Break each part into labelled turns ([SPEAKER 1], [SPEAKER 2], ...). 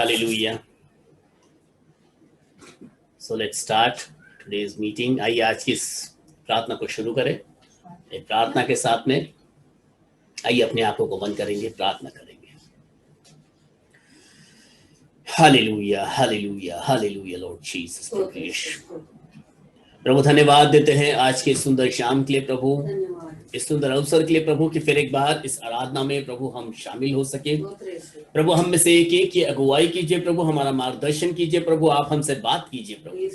[SPEAKER 1] Hallelujah. So let's start today's meeting. आइए आज की इस प्रार्थना को शुरू करें। प्रार्थना के साथ में आइए अपने आंखों को बंद करेंगे, प्रार्थना करेंगे। Hallelujah, hallelujah, hallelujah Lord Jesus. प्रभु धन्यवाद देते हैं आज के सुंदर शाम के लिए प्रभु, इस सुंदर अवसर के लिए प्रभु कि फिर एक बार इस आराधना में प्रभु हम शामिल हो सके। प्रभु हम में से एक एक की अगुवाई कीजिए प्रभु, हमारा मार्गदर्शन कीजिए प्रभु, आप हमसे बात कीजिए प्रभु।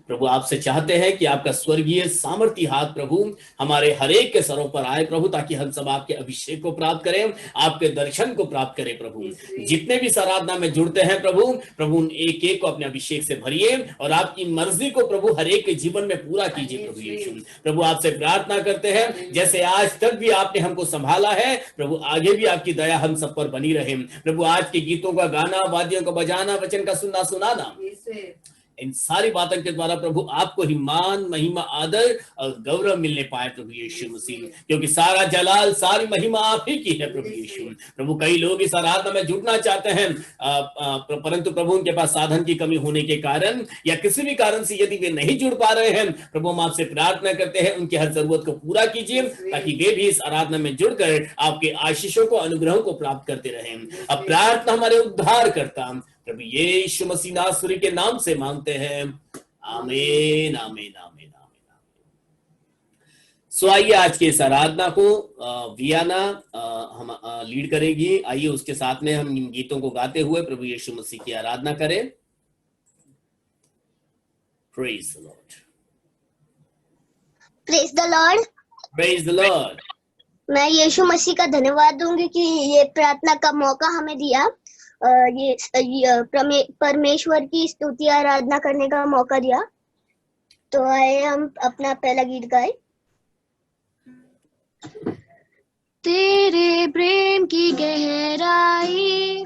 [SPEAKER 1] प्रभु आपसे चाहते हैं कि आपका स्वर्गीय सामर्थी हाथ प्रभु हमारे हर एक के सरों पर आए प्रभु, ताकि हम सब आपके अभिषेक को प्राप्त करें, आपके दर्शन को प्राप्त करें प्रभु। जितने भी इस आराधना में जुड़ते हैं प्रभु, प्रभु उन एक एक को अपने अभिषेक से भरिए और आपकी मर्जी को प्रभु हर एक के जीवन में पूरा कीजिए प्रभु यीशु। प्रभु आपसे प्रार्थना करते हैं जैसे आज तक भी आपने हमको संभाला है प्रभु, आगे भी आपकी दया हम सब पर बनी रहे प्रभु। आज के गीतों का गाना, वाद्यों का बजाना, वचन का सुनाना, इन सारी बातों के द्वारा प्रभु आपको ही मान, महिमा, आदर और गौरव मिलने पाए प्रभु यीशु मसीह, क्योंकि सारा जलाल, सारी महिमा आप ही की है प्रभु यीशु। प्रभु कई लोग इस आराधना में जुड़ना चाहते हैं, परंतु प्रभु उनके पास साधन की कमी होने के कारण या किसी भी कारण से यदि वे नहीं जुड़ पा रहे हैं प्रभु, हम आपसे प्रार्थना करते हैं उनकी हर जरूरत को पूरा कीजिए, ताकि वे भी इस आराधना में जुड़कर आपके आशीषों को, अनुग्रहों को प्राप्त करते रहें। अब प्रार्थना हमारे उद्धार करता प्रभु यीशु मसीह नासरी के नाम से मांगते हैं, आमीन, आमीन, आमीन, आमीन। सो आइए आज के इस आराधना को वियाना हम लीड करेगी। आइए उसके साथ में हम इन गीतों को गाते हुए प्रभु यीशु मसीह की आराधना करें। Praise the Lord,
[SPEAKER 2] praise the Lord,
[SPEAKER 1] praise the Lord.
[SPEAKER 2] मैं यीशु मसीह का धन्यवाद दूंगी कि ये प्रार्थना का मौका हमें दिया, ये परमेश्वर की स्तुति आराधना करने का मौका दिया। तो आए हम अपना पहला गीत गाए। तेरे प्रेम की गहराई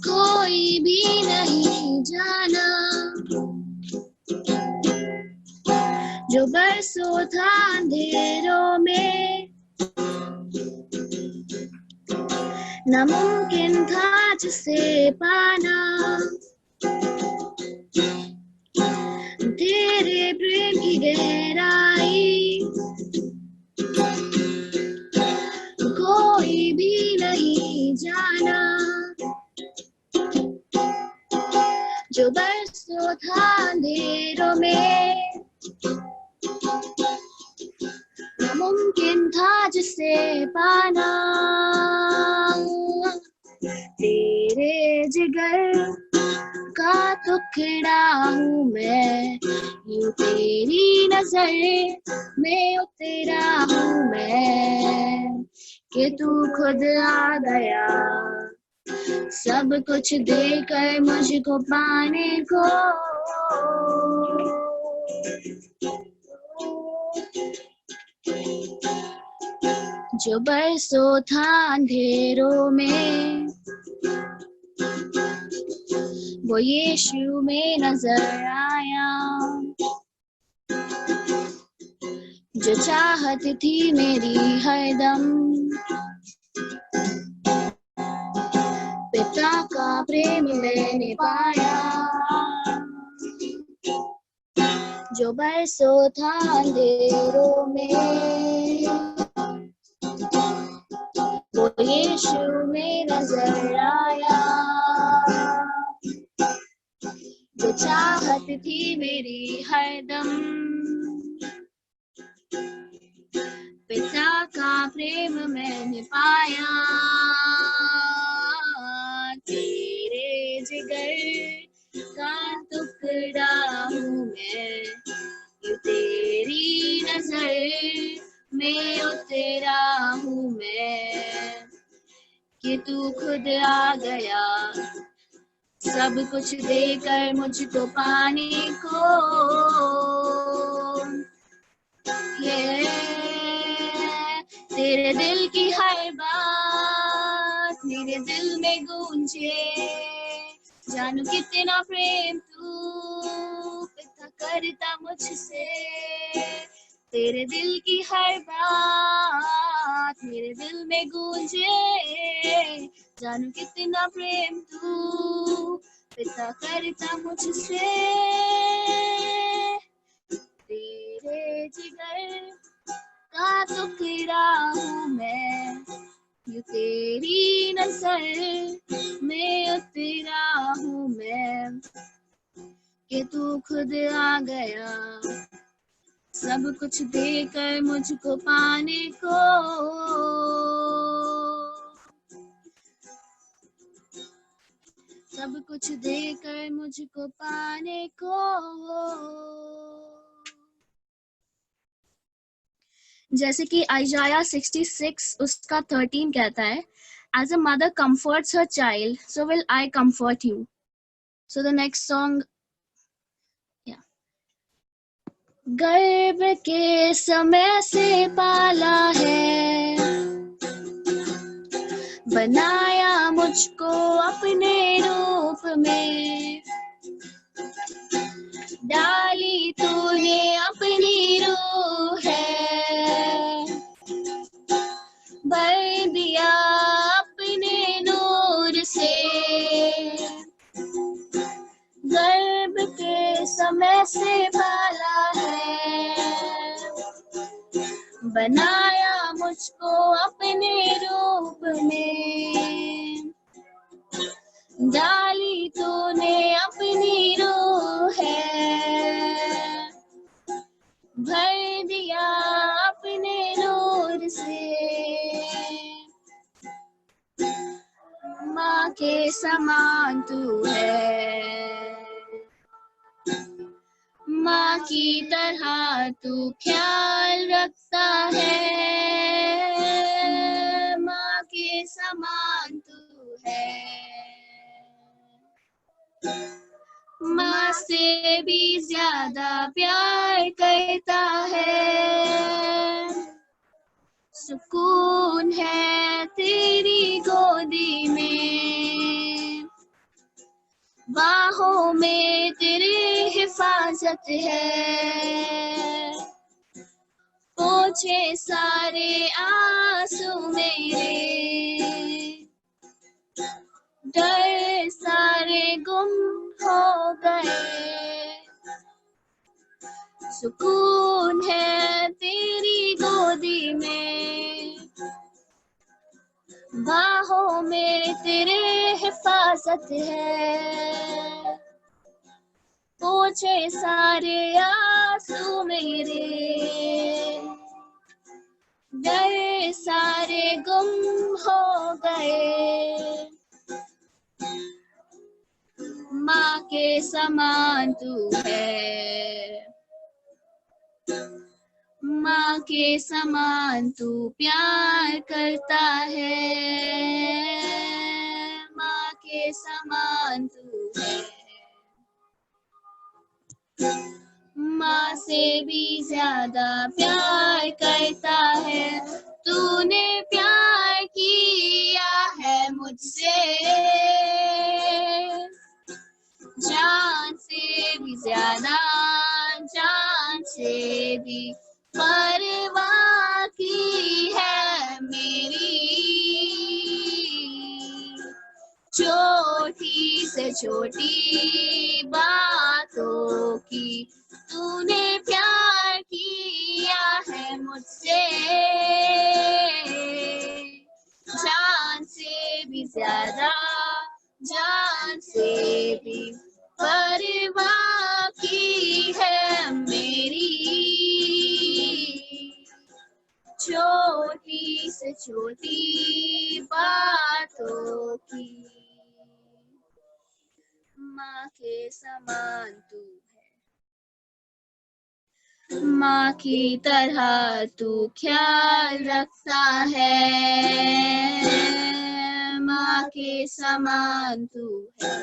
[SPEAKER 2] कोई भी नहीं जाना, जो बरसों था अंधेरों में नामुमकिन था जिसे पाना। तेरे प्रेम की गहराई कोई भी नहीं जाना, जो बरसों था अंधेरों में नामुमकिन था जिसे पाना। तेरे जिगर का टुकड़ा हूँ मैं, यूं तेरी नजर में उतरा हूँ मैं, कि तू खुद आ गया सब कुछ देकर मुझको पाने को। जो बरसों था अंधेरों में वो यीशु में नजर आया, जो चाहत थी मेरी हरदम पिता का प्रेम मैंने पाया। जो बरसों था अंधेरों में वो यीशु में नजर आया, जो चाहत थी मेरी हरदम पिता का प्रेम मैंने पाया। तेरे जिगर का टुकड़ा हूँ मैं, यूं तेरी नजर में उतरा हूँ मैं, कि तू खुद आ गया सब कुछ देकर मुझको पाने को। तेरे दिल की हर बात मेरे दिल में गूंजे, जानू कितना प्रेम तू पिता करता मुझसे। तेरे दिल की हर बात
[SPEAKER 3] बात मेरे दिल में गूंजे, जानू कितना प्रेम तू पिता करता मुझसे। तेरे जिगर का टुकड़ा हूँ मैं, ये तेरी नजर में उतरा हूँ मैं, कि तू खुद आ गया सब कुछ देकर मुझको पाने को। सब कुछ देकर मुझको पाने को। जैसे कि आइजाया 66 उसका 13 कहता है, As a mother comforts her child, so will I comfort you. So the next song, yeah. गर्भ के समय से पाला है, बनाया मुझको अपने रूप में, डाली तूने अपनी रूह है, भर दिया अपने नूर से। गर्भ के समय से पाला है, बनाया मुझको अपने रूप में, डाली तूने अपनी रूह है, भर दिया अपने नूर से। माँ के समान तू है, माँ की तरह तू ख्याल रखता है, माँ के समान तू है, माँ से भी ज्यादा प्यार करता है। सुकून है तेरी गोदी में, बाहों में तेरी हिफाजत है, पोछे सारे आंसू मेरे, डर सारे गुम हो गए। सुकून है तेरी गोदी में, बाहों में तेरे हिफाजत है, पोछे सारे आंसू मेरे, डर सारे गुम हो गए। माँ के समान तू है, माँ के समान तू प्यार करता है, माँ के समान तू है, माँ से भी ज्यादा प्यार करता है। तूने प्यार किया है मुझसे, जान से भी ज्यादा, जान से भी परवाह की है मेरी। छोटी से छोटी बातों की तूने प्यार किया है मुझसे, जान से भी ज्यादा, जान से भी परवाह की है मेरी। छोटी से छोटी बातों की माँ के समान तू है, माँ की तरह तू ख्याल रखता है, माँ के समान तू है,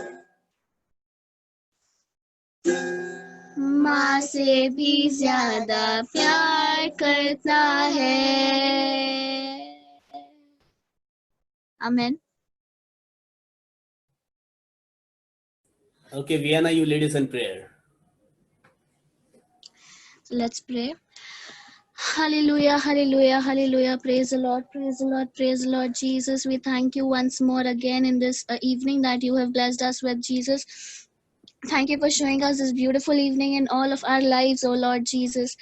[SPEAKER 3] माँ से भी ज्यादा प्यार करता है। आमीन।
[SPEAKER 1] Okay, Vienna, you lead us in prayer.
[SPEAKER 3] Let's pray. Hallelujah, hallelujah, hallelujah. Praise the Lord, praise the Lord, praise the Lord Jesus. We thank you once more again in this evening that you have blessed us with, Jesus. Thank you for showing us this beautiful evening in all of our lives, oh Lord Jesus.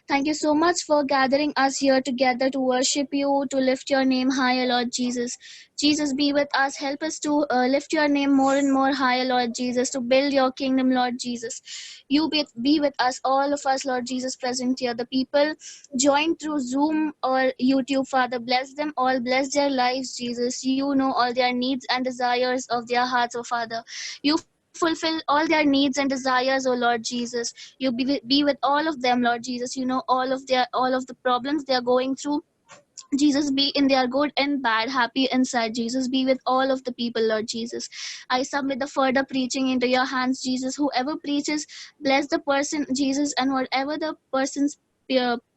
[SPEAKER 3] Thank you so much for gathering us here together to worship you, to lift your name higher, Lord Jesus. Jesus, be with us. Help us to lift your name more and more higher, Lord Jesus, to build your kingdom, Lord Jesus. You be with us, all of us, Lord Jesus, present here. The people joined through Zoom or YouTube, Father, bless them all. Bless their lives, Jesus. You know all their needs and desires of their hearts, oh Father. You fulfill all their needs and desires, oh Lord Jesus. You be with all of them, Lord Jesus. You know all of the problems they are going through. Jesus, be in their good and bad, happy and sad. Jesus, be with all of the people, Lord Jesus. I submit the further preaching into your hands, Jesus. Whoever preaches, bless the person, Jesus, and whatever the person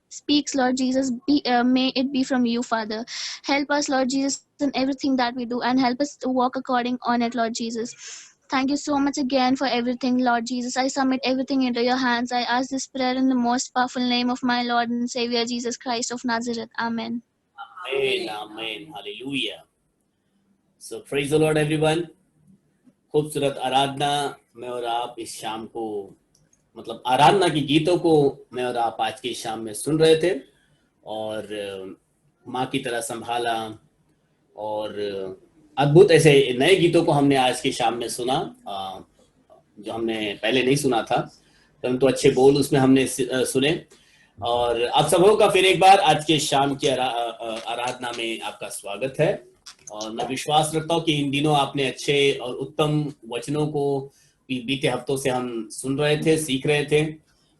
[SPEAKER 3] speaks, Lord Jesus, may it be from you, Father. Help us, Lord Jesus, in everything that we do, and help us to walk according on it, Lord Jesus. Thank you so much again for everything, Lord Jesus. I submit everything into your hands. I ask this prayer in the most powerful name of my Lord and Savior, Jesus Christ of Nazareth. Amen.
[SPEAKER 1] Amen, amen, hallelujah. So praise the Lord everyone. खूबसूरत आराधना में और आप इस शाम को, मतलब आराधना के गीतों को मैं और आप आज की शाम में सुन रहे थे और माँ की तरह संभाला और अद्भुत ऐसे नए गीतों को हमने आज की शाम में सुना, जो हमने पहले नहीं सुना था, परंतु अच्छे बोल उसमें हमने सुने। और आप सबों का फिर एक बार आज के शाम की आराधना में आपका स्वागत है। और मैं विश्वास रखता हूँ कि इन दिनों आपने अच्छे और उत्तम वचनों को बीते हफ्तों से हम सुन रहे थे, सीख रहे थे।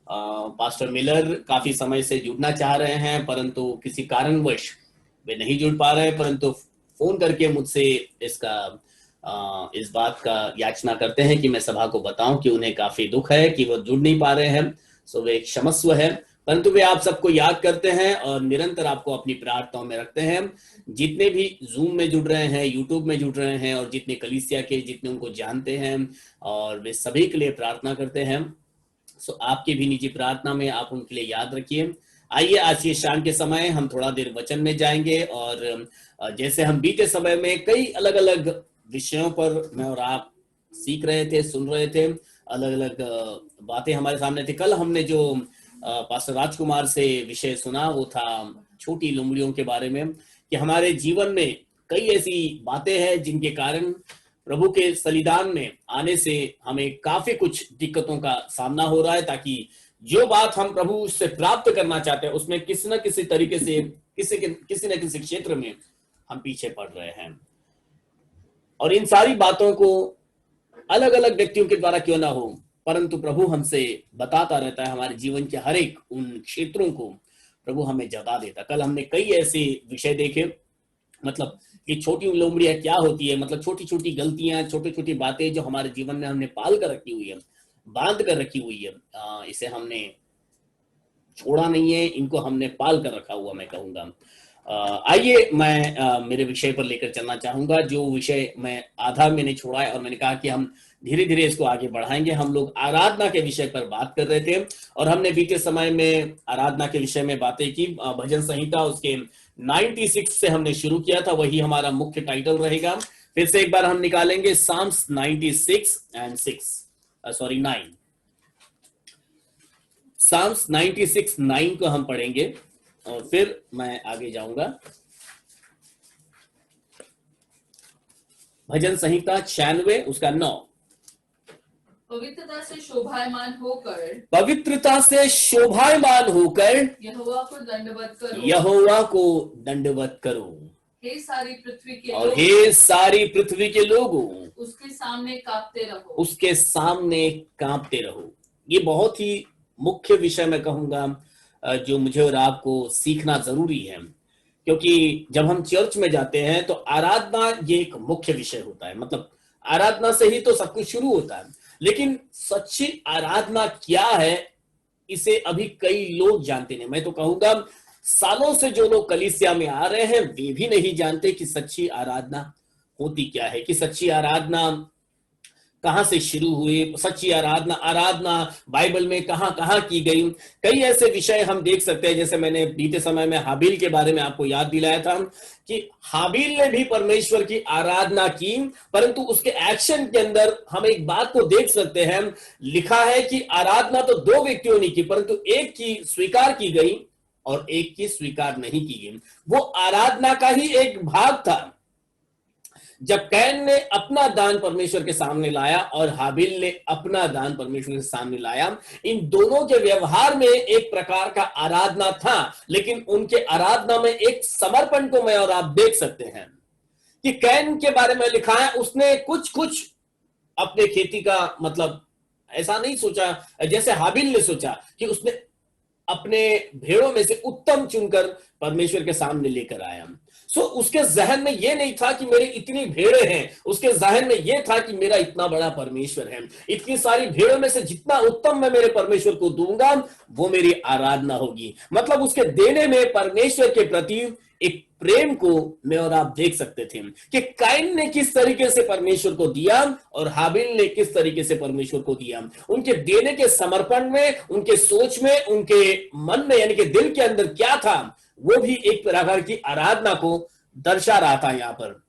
[SPEAKER 1] पास्टर मिलर काफी समय से जुड़ना चाह रहे हैं, परंतु किसी कारणवश वे नहीं जुड़ पा रहे हैं, परंतु फोन करके मुझसे इस बात का याचना करते हैं कि मैं सभा को बताऊं कि उन्हें काफी दुख है कि वो जुड़ नहीं पा रहे हैं। सो वे एक क्षमस्व है, परंतु वे आप सबको याद करते हैं और निरंतर आपको अपनी प्रार्थनाओं में रखते हैं। जितने भी जूम में जुड़ रहे हैं, यूट्यूब में जुड़ रहे हैं और जितने कलीसिया के जितने उनको जानते हैं, और वे सभी के लिए प्रार्थना करते हैं। सो आपकी भी निजी प्रार्थना में आप उनके लिए याद रखिए। आइए आज की शाम के समय हम थोड़ा देर वचन में जाएंगे और जैसे हम बीते समय में कई अलग अलग विषयों पर मैं और आप सीख रहे थे, सुन रहे थे, अलग अलग बातें हमारे सामने थी। कल हमने जो पास्टर राजकुमार से विषय सुना वो था छोटी लोमड़ियों के बारे में, कि हमारे जीवन में कई ऐसी बातें हैं जिनके कारण प्रभु के बलिदान में आने से हमें काफी कुछ दिक्कतों का सामना हो रहा है, ताकि जो बात हम प्रभु से प्राप्त करना चाहते हैं उसमें किसी न किसी तरीके से किसी न किसी क्षेत्र में हम पीछे पड़ रहे हैं। और इन सारी बातों को अलग अलग व्यक्तियों के द्वारा क्यों ना हो, परंतु प्रभु हमसे बताता रहता है। हमारे जीवन के हर एक उन क्षेत्रों को प्रभु हमें जता देता। कल हमने कई ऐसे विषय देखे, मतलब कि छोटी लोमड़ियां क्या होती है, मतलब छोटी छोटी गलतियां, छोटी छोटी बातें जो हमारे जीवन में हमने पाल कर रखी हुई है, बांध कर रखी हुई है, इसे हमने छोड़ा नहीं है, इनको हमने पाल कर रखा हुआ मैं कहूंगा। आइए मैं मेरे विषय पर लेकर चलना चाहूंगा, जो विषय मैं आधा मैंने छोड़ा है और मैंने कहा कि हम धीरे धीरे इसको आगे बढ़ाएंगे। हम लोग आराधना के विषय पर बात कर रहे थे और हमने बीते समय में आराधना के विषय में बातें की। भजन संहिता उसके 96 से हमने शुरू किया था, वही हमारा मुख्य टाइटल रहेगा। फिर से एक बार हम निकालेंगे साम्स 96 एंड 9। साम्स 96:9 को हम पढ़ेंगे और फिर मैं आगे जाऊंगा। भजन संहिता 96 उसका 9।
[SPEAKER 4] पवित्रता से शोभायमान
[SPEAKER 1] होकर
[SPEAKER 4] यहोवा को दंडवत
[SPEAKER 1] करो।
[SPEAKER 4] हे सारी पृथ्वी के
[SPEAKER 1] और हे सारी पृथ्वी के लोगों,
[SPEAKER 4] उसके सामने कांपते रहो।
[SPEAKER 1] ये बहुत ही मुख्य विषय मैं कहूंगा, जो मुझे और आपको सीखना जरूरी है, क्योंकि जब हम चर्च में जाते हैं तो आराधना ये एक मुख्य विषय होता है। मतलब आराधना से ही तो सब कुछ शुरू होता है, लेकिन सच्ची आराधना क्या है इसे अभी कई लोग जानते नहीं। मैं तो कहूंगा सालों से जो लोग कलीसिया में आ रहे हैं वे भी नहीं जानते कि सच्ची आराधना होती क्या है, कि सच्ची आराधना कहां से शुरू हुई सच्ची आराधना, आराधना बाइबल में कहां कहां की गई। कई ऐसे विषय हम देख सकते हैं, जैसे मैंने बीते समय में हाबिल के बारे में आपको याद दिलाया था कि हाबिल ने भी परमेश्वर की आराधना की, परंतु उसके एक्शन के अंदर हम एक बात को देख सकते हैं, लिखा है कि आराधना तो दो व्यक्तियों ने की, परंतु एक की स्वीकार की गई और एक की स्वीकार नहीं की गई। वो आराधना का ही एक भाग था। जब कैन ने अपना दान परमेश्वर के सामने लाया और हाबिल ने अपना दान परमेश्वर के सामने लाया, इन दोनों के व्यवहार में एक प्रकार का आराधना था, लेकिन उनके आराधना में एक समर्पण को मैं और आप देख सकते हैं कि कैन के बारे में लिखा है उसने कुछ कुछ अपने खेती का, मतलब ऐसा नहीं सोचा जैसे हाबिल ने सोचा कि उसने अपने भेड़ों में से उत्तम चुनकर परमेश्वर के सामने लेकर आया। सो उसके जहन में यह नहीं था कि मेरी इतनी भेड़ें हैं, उसके जहन में यह था कि मेरा इतना बड़ा परमेश्वर है, इतनी सारी भेड़ों में से जितना उत्तम मैं मेरे परमेश्वर को दूंगा वो मेरी आराधना होगी। मतलब उसके देने में परमेश्वर के प्रति एक प्रेम को मैं और आप देख सकते थे कि कैन ने किस तरीके से परमेश्वर को दिया और हाबिल ने किस तरीके से परमेश्वर को दिया। उनके देने के समर्पण में, उनके सोच में, उनके मन में यानी कि दिल के अंदर क्या था, वो भी एक प्रकार की आराधना को दर्शा रहा था यहां पर।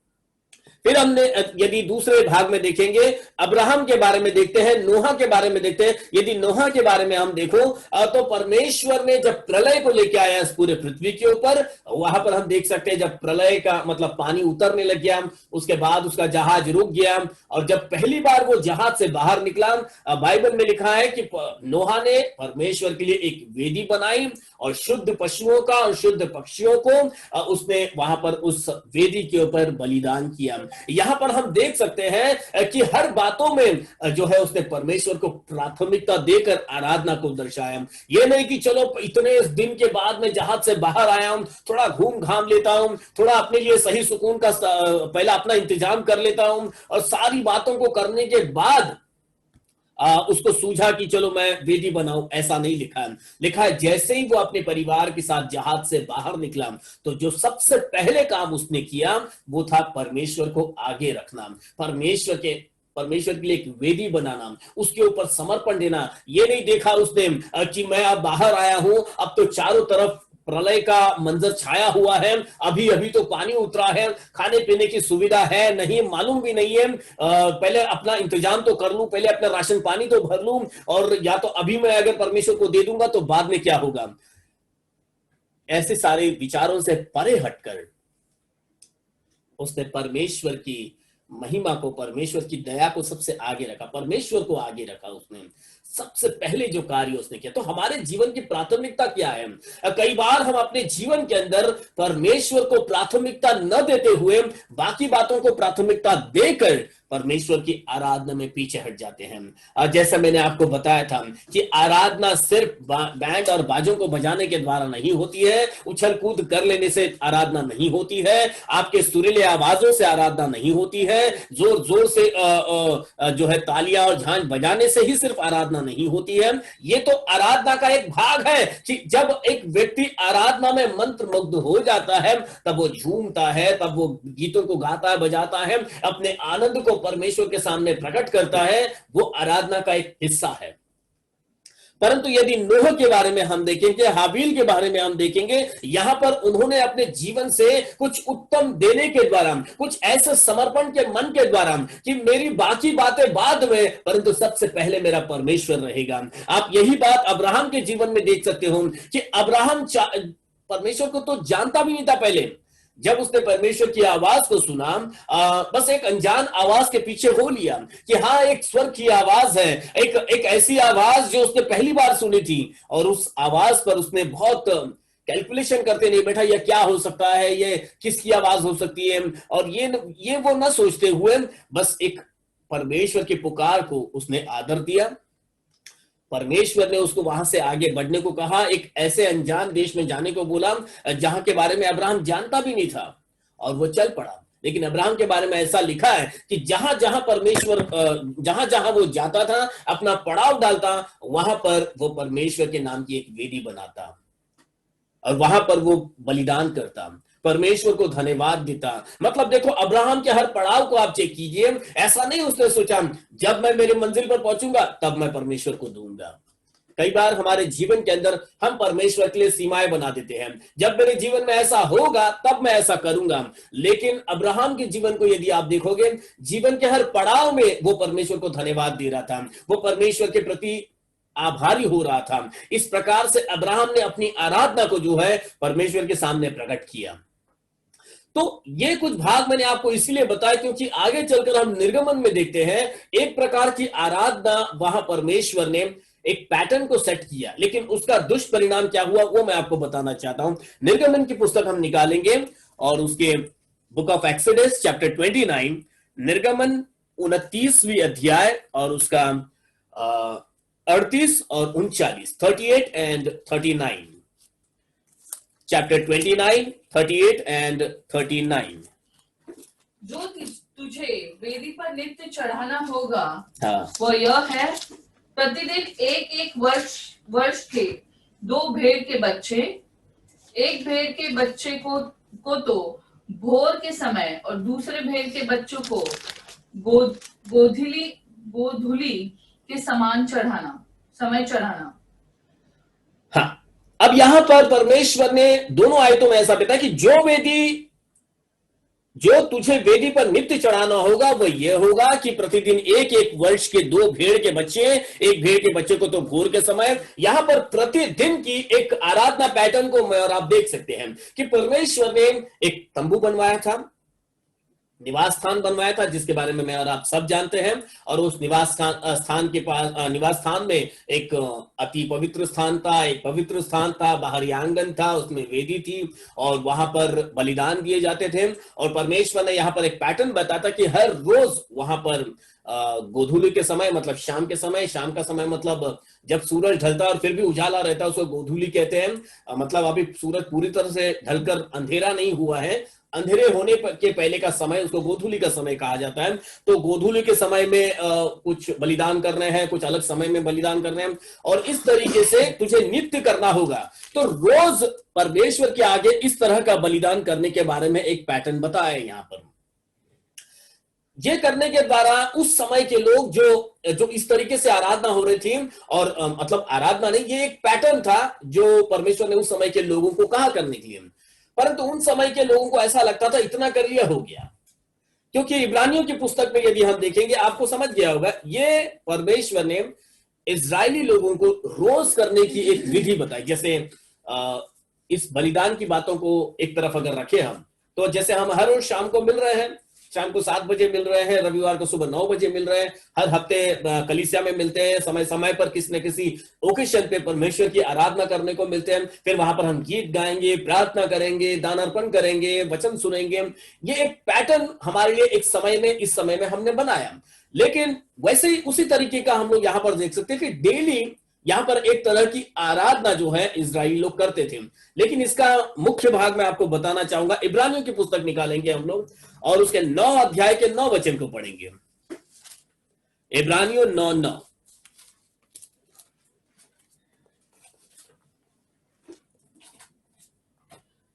[SPEAKER 1] फिर हमने यदि दूसरे भाग में देखेंगे, अब्राहम के बारे में देखते हैं, नोहा के बारे में देखते हैं। यदि नोहा के बारे में हम देखो तो परमेश्वर ने जब प्रलय को लेकर आया इस पूरे पृथ्वी के ऊपर, वहां पर हम देख सकते हैं जब प्रलय का मतलब पानी उतरने लग गया, उसके बाद उसका जहाज रुक गया और जब पहली बार वो जहाज से बाहर निकला, बाइबल में लिखा है कि नोहा ने परमेश्वर के लिए एक वेदी बनाई और शुद्ध पशुओं का और शुद्ध पक्षियों को उसने वहां पर उस वेदी के ऊपर बलिदान किया। यहां पर हम देख सकते हैं कि हर बातों में जो है उसने परमेश्वर को प्राथमिकता देकर आराधना को दर्शाया। यह नहीं कि चलो इतने दिन के बाद मैं जहाज से बाहर आया हूं, थोड़ा घूम घाम लेता हूं, थोड़ा अपने लिए सही सुकून का पहला अपना इंतजाम कर लेता हूं और सारी बातों को करने के बाद उसको सूझा कि चलो मैं वेदी बनाऊं। ऐसा नहीं लिखा है। लिखा है जैसे ही वो अपने परिवार के साथ जहाज से बाहर निकला तो जो सबसे पहले काम उसने किया वो था परमेश्वर को आगे रखना, परमेश्वर के लिए एक वेदी बनाना, उसके ऊपर समर्पण देना। ये नहीं देखा उसने कि मैं अब बाहर आया हूं, अब तो चारों तरफ प्रलय का मंजर छाया हुआ है, अभी अभी तो पानी उतरा है, खाने पीने की सुविधा है नहीं, मालूम भी नहीं है, पहले अपना इंतजाम तो कर लूं, पहले अपना राशन पानी तो भर लूं, और या तो अभी मैं अगर परमेश्वर को दे दूंगा तो बाद में क्या होगा। ऐसे सारे विचारों से परे हटकर उसने परमेश्वर की महिमा को, परमेश्वर की दया को सबसे आगे रखा, परमेश्वर को आगे रखा। उसने सबसे पहले जो कार्य उसने किया। तो हमारे जीवन की प्राथमिकता क्या है? कई बार हम अपने जीवन के अंदर परमेश्वर को प्राथमिकता न देते हुए बाकी बातों को प्राथमिकता देकर परमेश्वर की आराधना में पीछे हट जाते हैं। जैसा मैंने आपको बताया था कि आराधना सिर्फ बैंड और बाजों को बजाने के द्वारा नहीं होती है, उछल कूद कर लेने से आराधना नहीं होती है, आपके सुरीले आवाजों से आराधना नहीं होती है, जोर जोर से जो है तालियां और झांझ बजाने से ही सिर्फ आराधना नहीं होती है। ये तो आराधना का एक भाग है कि जब एक व्यक्ति आराधना में मंत्रमुग्ध हो जाता है तब वो झूमता है, तब वो गीतों को गाता है, बजाता है, अपने आनंद को परमेश्वर के सामने प्रकट करता है। वो आराधना का एक हिस्सा है। परंतु यदि नोह के बारे में हम देखेंगे, हाबिल के बारे में हम देखेंगे, यहां पर उन्होंने अपने जीवन से कुछ उत्तम देने के द्वारा, कुछ ऐसे समर्पण के मन के द्वारा कि मेरी बाकी बातें बाद में, परंतु सबसे पहले मेरा परमेश्वर रहेगा। आप यही बात अब्राहम के जीवन में देख सकते हो कि अब्राहम परमेश्वर को तो जानता भी नहीं था पहले। जब उसने परमेश्वर की आवाज को सुना, बस एक अनजान आवाज के पीछे हो लिया कि हाँ एक स्वर की आवाज है, एक ऐसी आवाज जो उसने पहली बार सुनी थी, और उस आवाज पर उसने बहुत कैलकुलेशन करते नहीं बैठा, यह क्या हो सकता है, ये किसकी आवाज हो सकती है, और ये वो न सोचते हुए बस एक परमेश्वर की पुकार को उसने आदर दिया। परमेश्वर ने उसको वहां से आगे बढ़ने को कहा, एक ऐसे अनजान देश में जाने को बोला जहां के बारे में अब्राहम जानता भी नहीं था, और वो चल पड़ा। लेकिन अब्राहम के बारे में ऐसा लिखा है कि जहां जहां परमेश्वर, जहां जहां वो जाता था, अपना पड़ाव डालता, वहां पर वो परमेश्वर के नाम की एक वेदी बनाता और वहां पर वो बलिदान करता। परमेश्वर को धन्यवाद देता। मतलब देखो, अब्राहम के हर पड़ाव को आप चेक कीजिए, ऐसा नहीं उसने सोचा जब मैं मेरी मंजिल पर पहुंचूंगा तब मैं परमेश्वर को दूंगा। कई बार हमारे जीवन के अंदर हम परमेश्वर के लिए सीमाएं बना देते हैं, जब मेरे जीवन में ऐसा होगा तब मैं ऐसा करूंगा। लेकिन अब्राहम के जीवन को यदि आप देखोगे, जीवन के हर पड़ाव में वो परमेश्वर को धन्यवाद दे रहा था, वो परमेश्वर के प्रति आभारी हो रहा था। इस प्रकार से अब्राहम ने अपनी आराधना को जो है परमेश्वर के सामने प्रकट किया। तो ये कुछ भाग मैंने आपको इसलिए बताया क्योंकि आगे चलकर हम निर्गमन में देखते हैं एक प्रकार की आराधना, वहां परमेश्वर ने एक पैटर्न को सेट किया, लेकिन उसका दुष्परिणाम क्या हुआ वो मैं आपको बताना चाहता हूं। निर्गमन की पुस्तक हम निकालेंगे और उसके बुक ऑफ एक्सोडस चैप्टर 29, निर्गमन 29वीं अध्याय और उसका 38 और 39, 38 एंड 39, चैप्टर 29, 38 एंड 39।
[SPEAKER 4] जो तुझे वेदी पर नित्य चढ़ाना होगा
[SPEAKER 1] हाँ,
[SPEAKER 4] वह यह है, प्रतिदिन एक वर्ष के 2 भेड़ के बच्चे, एक भेड़ के बच्चे को तो भोर के समय और दूसरे भेड़ के बच्चों को गोधूली के समय चढ़ाना।
[SPEAKER 1] हाँ, अब यहां पर परमेश्वर ने दोनों आयतों में ऐसा बताया कि जो तुझे वेदी पर नित्य चढ़ाना होगा वह यह होगा कि प्रतिदिन एक वर्ष के 2 भेड़ के बच्चे, एक भेड़ के बच्चे को तो भोर के समय। यहां पर प्रतिदिन की एक आराधना पैटर्न को मैं और आप देख सकते हैं कि परमेश्वर ने एक तंबू बनवाया था, निवास स्थान बनवाया था, जिसके बारे में मैं और आप सब जानते हैं। और उस निवास स्थान में एक अति पवित्र स्थान था, एक पवित्र स्थान था, बाहरी आंगन था, उसमें वेदी थी और वहां पर बलिदान दिए जाते थे। और परमेश्वर ने यहाँ पर एक पैटर्न बताया था कि हर रोज वहां पर गोधूली के समय, मतलब शाम के समय, शाम का समय मतलब जब सूरज ढलता और फिर भी उजाला रहता है उसको गोधूली कहते हैं। मतलब अभी सूरज पूरी तरह से ढलकर अंधेरा नहीं हुआ है, अंधेरे होने के पहले का समय उसको गोधूली का समय कहा जाता है। तो गोधूली के समय में कुछ बलिदान कर रहे हैं, कुछ अलग समय में बलिदान कर रहे हैं, और इस तरीके से तुझे नित्य करना होगा। तो रोज परमेश्वर के आगे इस तरह का बलिदान करने के बारे में एक पैटर्न बताया है यहाँ पर। ये करने के द्वारा उस समय के लोग जो इस तरीके से आराधना हो रही थी, और मतलब आराधना नहीं, ये एक पैटर्न था जो परमेश्वर ने उस समय के लोगों को कहा करने के लिए। परंतु उन समय के लोगों को ऐसा लगता था इतना कर लिया हो गया, क्योंकि इब्रानियों की पुस्तक में यदि हम देखेंगे आपको समझ गया होगा, ये परमेश्वर ने इजरायली लोगों को रोज करने की एक विधि बताई। जैसे इस बलिदान की बातों को एक तरफ अगर रखें हम, तो जैसे हम हर रोज शाम को मिल रहे हैं, शाम को 7 बजे मिल रहे हैं, रविवार को सुबह 9 बजे मिल रहे हैं, हर हफ्ते कलीसिया में मिलते हैं, समय समय पर किसी न किसी ओकेशन पे परमेश्वर की आराधना करने को मिलते हैं। फिर वहां पर हम गीत गाएंगे, प्रार्थना करेंगे, दान अर्पण करेंगे, वचन सुनेंगे। ये एक पैटर्न हमारे लिए एक समय में, इस समय में हमने बनाया। लेकिन वैसे ही उसी तरीके का हम लोग यहाँ पर देख सकते हैं कि डेली यहाँ पर एक तरह की आराधना जो है इजराइली लोग करते थे। लेकिन इसका मुख्य भाग मैं आपको बताना चाहूंगा। इब्रानियों की पुस्तक निकालेंगे हम लोग और उसके 9 अध्याय के 9 वचन को पढ़ेंगे। इब्रानियों 9:9।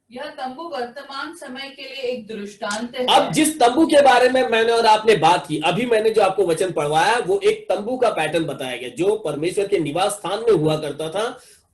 [SPEAKER 4] यह तंबू वर्तमान समय के लिए एक दृष्टांत है।
[SPEAKER 1] अब जिस तंबू के बारे में मैंने और आपने बात की, अभी मैंने जो आपको वचन पढ़वाया वो एक तंबू का पैटर्न बताया गया जो परमेश्वर के निवास स्थान में हुआ करता था।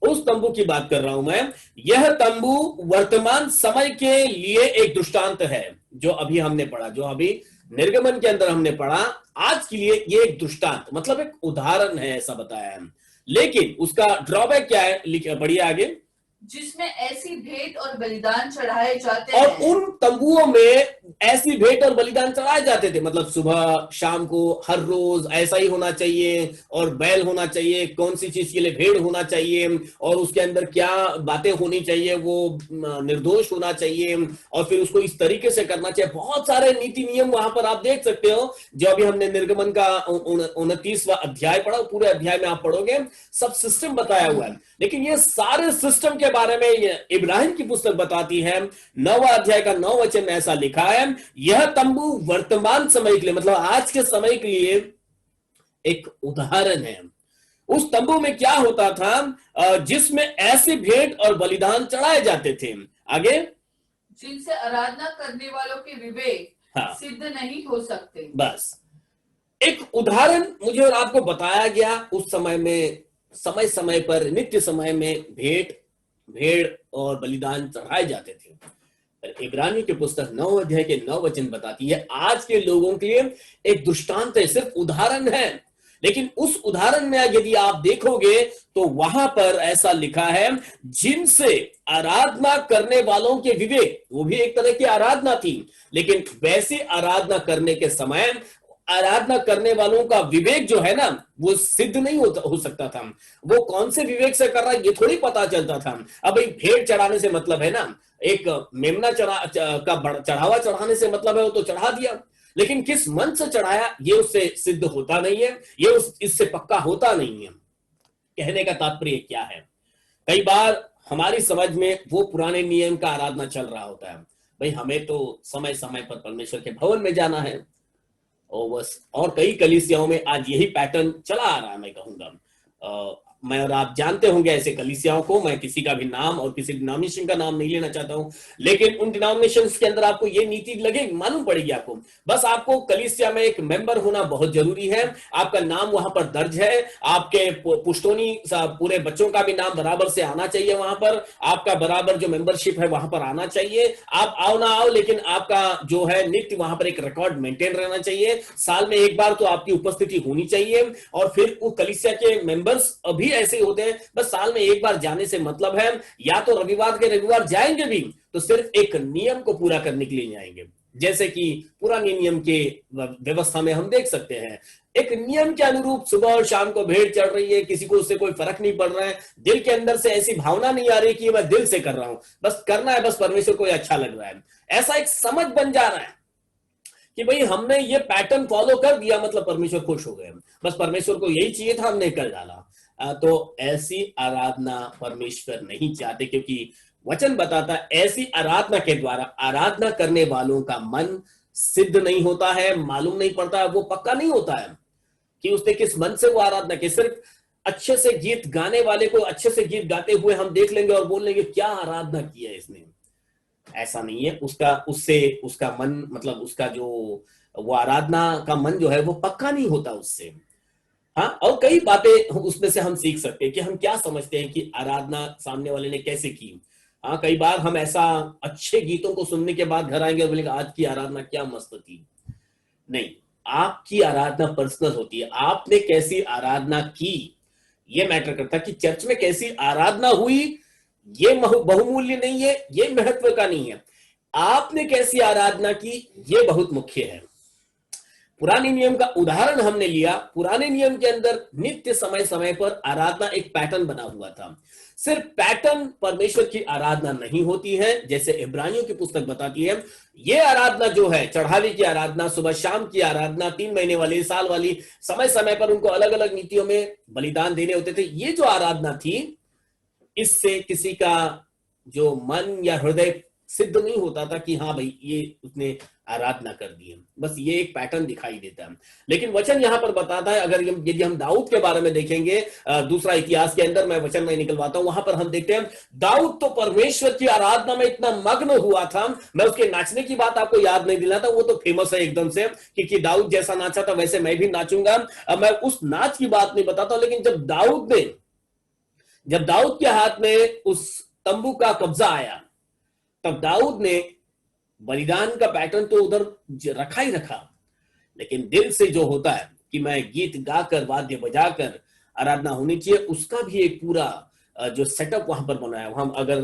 [SPEAKER 1] उस तंबू की बात कर रहा हूं मैं। यह तंबू वर्तमान समय के लिए एक दृष्टांत है, जो अभी हमने पढ़ा, जो अभी निर्गमन के अंदर हमने पढ़ा। आज के लिए ये एक दृष्टांत मतलब एक उदाहरण है, ऐसा बताया है। लेकिन उसका ड्रॉबैक क्या है, पढ़िए आगे।
[SPEAKER 4] जिसमें ऐसी भेंट और बलिदान चढ़ाए जाते
[SPEAKER 1] और
[SPEAKER 4] हैं।
[SPEAKER 1] उन तंबुओं में ऐसी भेंट और बलिदान चढ़ाए जाते थे, मतलब सुबह शाम को हर रोज ऐसा ही होना चाहिए, और बैल होना चाहिए, कौन सी चीज के लिए भेड़ होना चाहिए, और उसके अंदर क्या बातें होनी चाहिए, वो निर्दोष होना चाहिए, और फिर उसको इस तरीके से करना चाहिए। बहुत सारे नीति नियम वहां पर आप देख सकते हो, जो अभी हमने निर्गमन का 29वां अध्याय पढ़ा, पूरे अध्याय में आप पढ़ोगे सब सिस्टम बताया हुआ है। लेकिन ये सारे सिस्टम के बारे में इब्राहिम की पुस्तक बताती है। 9वां अध्याय का 9 वचन में ऐसा लिखा है, यह तंबू वर्तमान समय के लिए, मतलब आज के समय के लिए एक उदाहरण है। उस तंबू में क्या होता था, जिसमें ऐसी भेंट और बलिदान चढ़ाए जाते थे। आगे,
[SPEAKER 4] जिनसे आराधना करने वालों के विवेक
[SPEAKER 1] हाँ।
[SPEAKER 4] सिद्ध नहीं हो सकते।
[SPEAKER 1] बस एक उदाहरण मुझे और आपको बताया गया। उस समय में समय समय पर नित्य समय में भेड़ और बलिदान चढ़ाए जाते थे। इब्रानी की पुस्तक 9 अध्याय के 9 वचन बताती है आज के लोगों के लिए एक दृष्टांत है, सिर्फ उदाहरण है, लेकिन उस उदाहरण में यदि आप देखोगे तो वहां पर ऐसा लिखा है जिनसे आराधना करने वालों के विवेक, वो भी एक तरह की आराधना थी, लेकिन वैसे आराधना करने के समय आराधना करने वालों का विवेक जो है ना वो सिद्ध नहीं हो सकता था। वो कौन से विवेक से कर रहा है ये थोड़ी पता चलता था। अब एक भेड़ चढ़ाने से मतलब है ना, एक मेमना चढ़ावा चढ़ाने से मतलब है वो तो चढ़ा दिया, लेकिन किस मन से चढ़ाया ये उससे सिद्ध होता नहीं है, ये इससे पक्का होता नहीं है। कहने का तात्पर्य क्या है, कई बार हमारी समझ में वो पुराने नियम का आराधना चल रहा होता है, भाई हमें तो समय समय पर परमेश्वर के भवन में जाना है, और बस। और कई कलीसियाओं में आज यही पैटर्न चला आ रहा है। मैं कहूंगा मैं और आप जानते होंगे ऐसे कलीसियाओं को, मैं किसी का भी नाम और किसी डिनोमिनेशन का नाम नहीं लेना चाहता हूं, लेकिन उन डिनोमिनेशंस के अंदर आपको ये नीति लगेगी, मालूम पड़ेगी आपको। बस आपको कलीसिया में एक मेंबर होना बहुत जरूरी है, आपका नाम वहां पर दर्ज है, आपके पुश्तोनी पूरे बच्चों का भी नाम बराबर से आना चाहिए, वहां पर आपका बराबर जो मेंबरशिप है वहां पर आना चाहिए। आप आओ ना आओ, लेकिन आपका जो है नित्य वहां पर एक रिकॉर्ड मेंटेन रहना चाहिए, साल में एक बार तो आपकी उपस्थिति होनी चाहिए। और फिर वो कलीसिया के मेंबर्स अभी ऐसे होते हैं, बस साल में एक बार जाने से मतलब है, या तो रविवार के रविवार जाएंगे भी तो सिर्फ एक नियम को पूरा करने के लिए जाएंगे। जैसे कि पुराने नियम के व्यवस्था में हम देख सकते हैं, एक नियम के अनुरूप सुबह और शाम को भेड़ चढ़ रही है, किसी को उससे कोई फर्क नहीं पड़ रहा है, दिल के अंदर से ऐसी भावना नहीं आ रही कि मैं दिल से कर रहा हूं, बस करना है, बस परमेश्वर को अच्छा लग रहा है, ऐसा एक समझ बन जा रहा है कि भाई हमने ये पैटर्न फॉलो कर दिया मतलब परमेश्वर खुश हो गए, बस परमेश्वर को यही चाहिए था, हमने कर डाला। तो ऐसी आराधना परमेश्वर नहीं चाहते, क्योंकि वचन बताता है ऐसी आराधना के द्वारा आराधना करने वालों का मन सिद्ध नहीं होता है, मालूम नहीं पड़ता, वो पक्का नहीं होता है कि उसने किस मन से वो आराधना की। सिर्फ अच्छे से गीत गाने वाले को अच्छे से गीत गाते हुए हम देख लेंगे और बोल लेंगे क्या आराधना की है इसने, ऐसा नहीं है। उसका मन मतलब उसका जो वो आराधना का मन जो है वो पक्का नहीं होता उससे। हाँ, और कई बातें उसमें से हम सीख सकते हैं कि हम क्या समझते हैं कि आराधना सामने वाले ने कैसे की। हाँ, कई बार हम ऐसा अच्छे गीतों को सुनने के बाद घर आएंगे और बोलेंगे आज की आराधना क्या मस्त थी। नहीं, आपकी आराधना पर्सनल होती है, आपने कैसी आराधना की ये मैटर करता है। कि चर्च में कैसी आराधना हुई ये बहुमूल्य नहीं है, ये महत्व का नहीं है, आपने कैसी आराधना की ये बहुत मुख्य है। पुराने नियम का उदाहरण हमने लिया, पुराने नियम के अंदर नित्य समय समय पर आराधना एक पैटर्न बना हुआ था। सिर्फ पैटर्न परमेश्वर की आराधना नहीं होती है, जैसे इब्रानियों की पुस्तक बताती है, ये आराधना जो है चढ़ावे की आराधना, सुबह शाम की आराधना, 3 महीने वाली, साल वाली, समय समय पर उनको अलग अलग नीतियों में बलिदान देने होते थे, ये जो आराधना थी इससे किसी का जो मन या हृदय सिद्ध नहीं होता था कि हाँ भाई ये उसने आराधना कर दी है, बस ये एक पैटर्न दिखाई देता है। लेकिन वचन यहां पर बताता है, अगर यदि हम दाऊद के बारे में देखेंगे, दूसरा इतिहास के अंदर मैं वचन में निकलवाता हूं, वहां पर हम देखते हैं दाऊद तो परमेश्वर की आराधना में इतना मग्न हुआ था। मैं उसके नाचने की बात आपको याद नहीं दिलाता, वो तो फेमस है एकदम से कि दाऊद जैसा नाचा था वैसे मैं भी नाचूंगा। अब मैं उस नाच की बात नहीं बताता, लेकिन जब दाऊद के हाथ में उस तंबू का कब्जा आया, तब दाऊद ने बलिदान का पैटर्न तो उधर रखा ही रखा, लेकिन दिल से जो होता है कि मैं गीत गाकर वाद्य बजाकर आराधना होनी चाहिए, उसका भी एक पूरा जो सेटअप वहां पर बनाया। हम अगर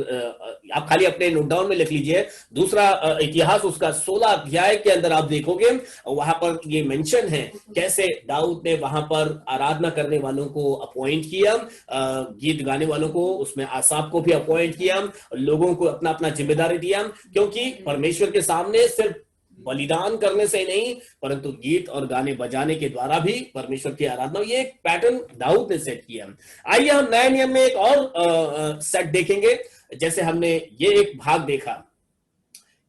[SPEAKER 1] आप खाली अपने नोट डाउन में लिख लीजिए, दूसरा इतिहास उसका 16 अध्याय के अंदर आप देखोगे, वहां पर ये मेंशन है कैसे दाऊद ने वहां पर आराधना करने वालों को अपॉइंट किया, गीत गाने वालों को, उसमें आसाफ को भी अपॉइंट किया, लोगों को अपना अपना जिम्मेदारी दिया, क्योंकि परमेश्वर के सामने सिर्फ बलिदान करने से नहीं परंतु गीत और गाने बजाने के द्वारा भी परमेश्वर की आराधना, ये एक पैटर्न दाऊद ने सेट किया। आइए हम नए नियम में एक और सेट देखेंगे। जैसे हमने ये एक भाग देखा